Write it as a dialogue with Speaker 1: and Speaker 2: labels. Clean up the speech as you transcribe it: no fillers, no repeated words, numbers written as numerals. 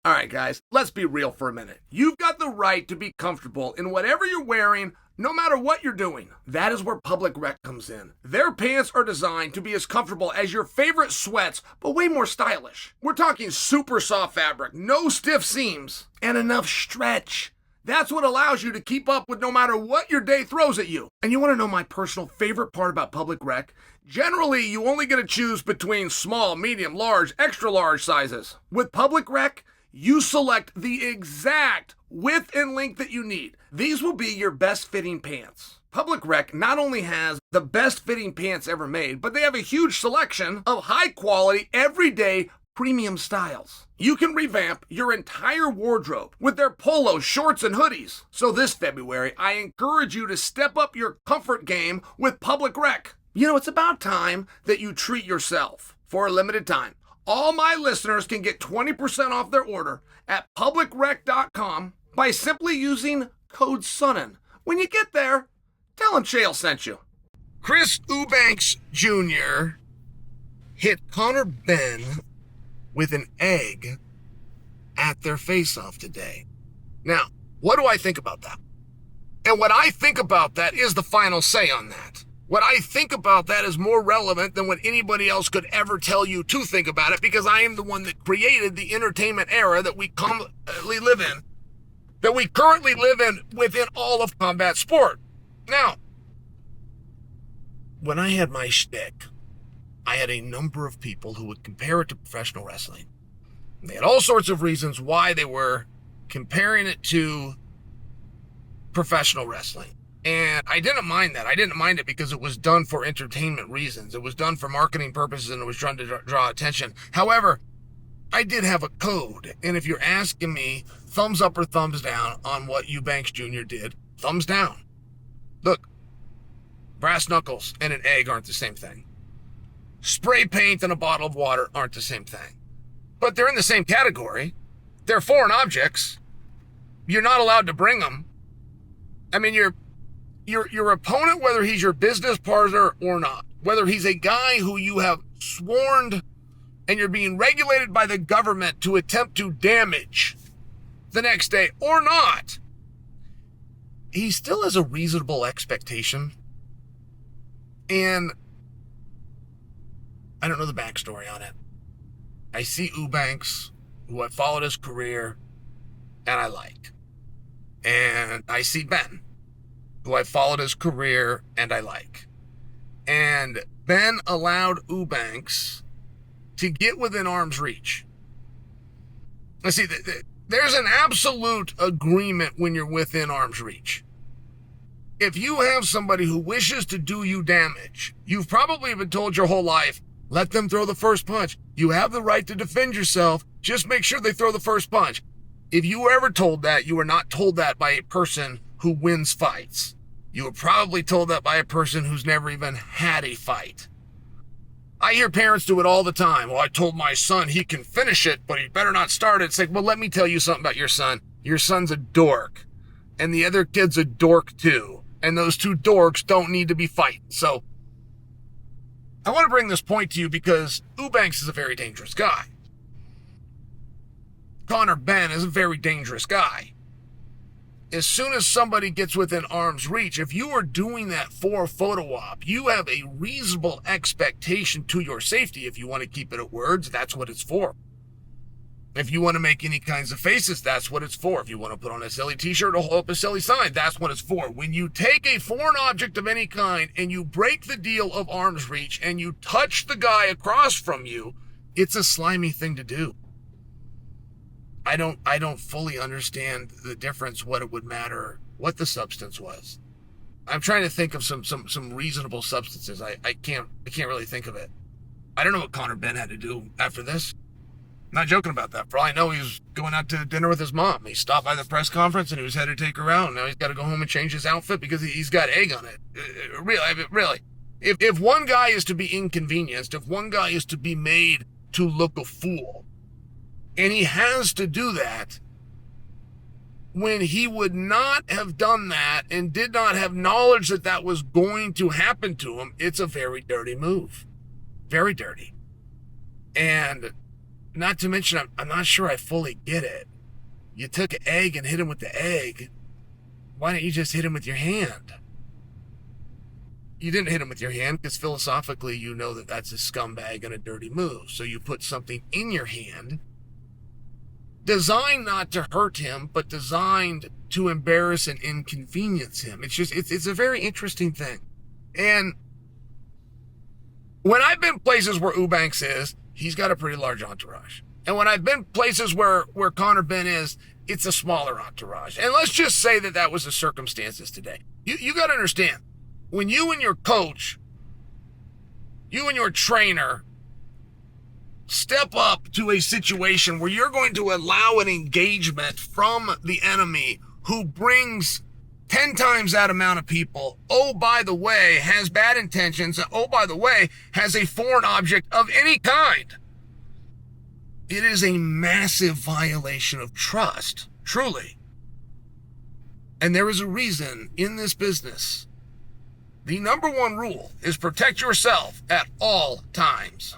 Speaker 1: All right, guys, let's be real for a minute. You've got the right to be comfortable in whatever you're wearing, no matter what you're doing. That is where Public Rec comes in. Their pants are designed to be as comfortable as your favorite sweats, but way more stylish. We're talking super soft fabric, no stiff seams, and enough stretch. That's what allows you to keep up with no matter what your day throws at you. And you want to know my personal favorite part about Public Rec? Generally, you only get to choose between small, medium, large, extra large sizes. With Public Rec, you select the exact width and length that you need. These will be your best fitting pants. Public Rec not only has the best fitting pants ever made, but they have a huge selection of high quality, everyday, premium styles. You can revamp your entire wardrobe with their polos, shorts, and hoodies. So this February, I encourage you to step up your comfort game with Public Rec. You know, it's about time that you treat yourself. For a limited time, all my listeners can get 20% off their order at publicrec.com by simply using code Sonnen. When you get there, tell them Chael sent you. Chris Eubank Jr. hit Conor Been with an egg at their face-off today. Now, what do I think about that? And what I think about that is the final say on that. What I think about that is more relevant than what anybody else could ever tell you to think about it, because I am the one that created the entertainment era that we currently live in, within all of combat sport. Now, when I had my shtick, I had a number of people who would compare it to professional wrestling. They had all sorts of reasons why they were comparing it to professional wrestling. And I didn't mind that. I didn't mind it because it was done for entertainment reasons. It was done for marketing purposes, and it was trying to draw attention. However, I did have a code. And if you're asking me thumbs up or thumbs down on what Eubank Jr. did, thumbs down. Look, brass knuckles and an egg aren't the same thing. Spray paint and a bottle of water aren't the same thing. But they're in the same category. They're foreign objects. You're not allowed to bring them. I mean, your opponent, whether he's your business partner or not, whether he's a guy who you have sworn and you're being regulated by the government to attempt to damage the next day or not, he still has a reasonable expectation. And I don't know the backstory on it. I see Eubanks, who I followed his career, and I like. And I see Ben, who I followed his career and I like. And Ben allowed Eubanks to get within arm's reach. Let's see, there's an absolute agreement when you're within arm's reach. If you have somebody who wishes to do you damage, you've probably been told your whole life, let them throw the first punch. You have the right to defend yourself. Just make sure they throw the first punch. If you were ever told that, you were not told that by a person who wins fights. You were probably told that by a person who's never even had a fight. I hear parents do it all the time. Well, I told my son he can finish it, but he better not start it. It's like, well, let me tell you something about your son. Your son's a dork. And the other kid's a dork too. And those two dorks don't need to be fighting. So, I want to bring this point to you because Eubanks is a very dangerous guy. Conor Been is a very dangerous guy. As soon as somebody gets within arm's reach, if you are doing that for a photo op, you have a reasonable expectation to your safety. If you want to keep it at words, that's what it's for. If you want to make any kinds of faces, that's what it's for. If you want to put on a silly t-shirt or hold up a silly sign, that's what it's for. When you take a foreign object of any kind and you break the deal of arm's reach and you touch the guy across from you, it's a slimy thing to do. I don't fully understand the difference, what it would matter, what the substance was. I'm trying to think of some reasonable substances. I can't really think of it. I don't know what Conor Been had to do after this. I'm not joking about that. For all I know, he was going out to dinner with his mom. He stopped by the press conference and he was headed to take her out. Now he's got to go home and change his outfit because he's got egg on it. Really. If one guy is to be inconvenienced, if one guy is to be made to look a fool, and he has to do that when he would not have done that and did not have knowledge that that was going to happen to him, it's a very dirty move. Very dirty. And
Speaker 2: Not to mention, I'm not sure I fully get it. You took an egg and hit him with the egg. Why don't you just hit him with your hand? You didn't hit him with your hand because philosophically you know that that's a scumbag and a dirty move. So you put something in your hand designed not to hurt him, but designed to embarrass and inconvenience him. It's a very interesting thing. And when I've been places where Eubanks is, he's got a pretty large entourage. And when I've been places where Conor Been is, it's a smaller entourage. And let's just say that was the circumstances today. You got to understand, when you and your coach, you and your trainer step up to a situation where you're going to allow an engagement from the enemy who brings 10 times that amount of people, oh, by the way, has bad intentions, oh, by the way, has a foreign object of any kind. It is a massive violation of trust, truly. And there is a reason in this business. The number one rule is protect yourself at all times.